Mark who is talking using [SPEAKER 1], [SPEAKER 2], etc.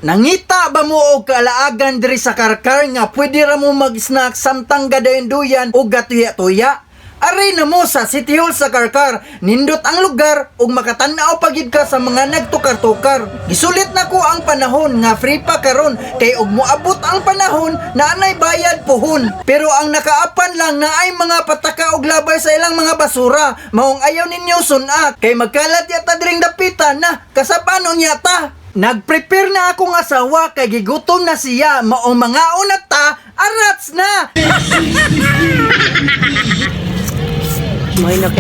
[SPEAKER 1] Nangita ba mo og kalaagan diri sa Carcar nga pwede ra mo mag-snack samtang gadayon-duyan o gatuya-tuya? Aray na mo sa City Hall sa Carcar, nindot ang lugar ug makatan-aw pagid ka sa mga nagtukar-tukar. Gisulit na ko ang panahon nga free pa karon kay ug moabot ang panahon na anay bayad pohon. Pero ang nakaapan lang na ay mga pataka og labay sa ilang mga basura. Maong ayaw ninyo sunak kay magkalat yata diring dapitan na kasapanon yata. Nagprepare na akong asawa kay gigutom na siya, maong mga unat ta, arats na!
[SPEAKER 2] May na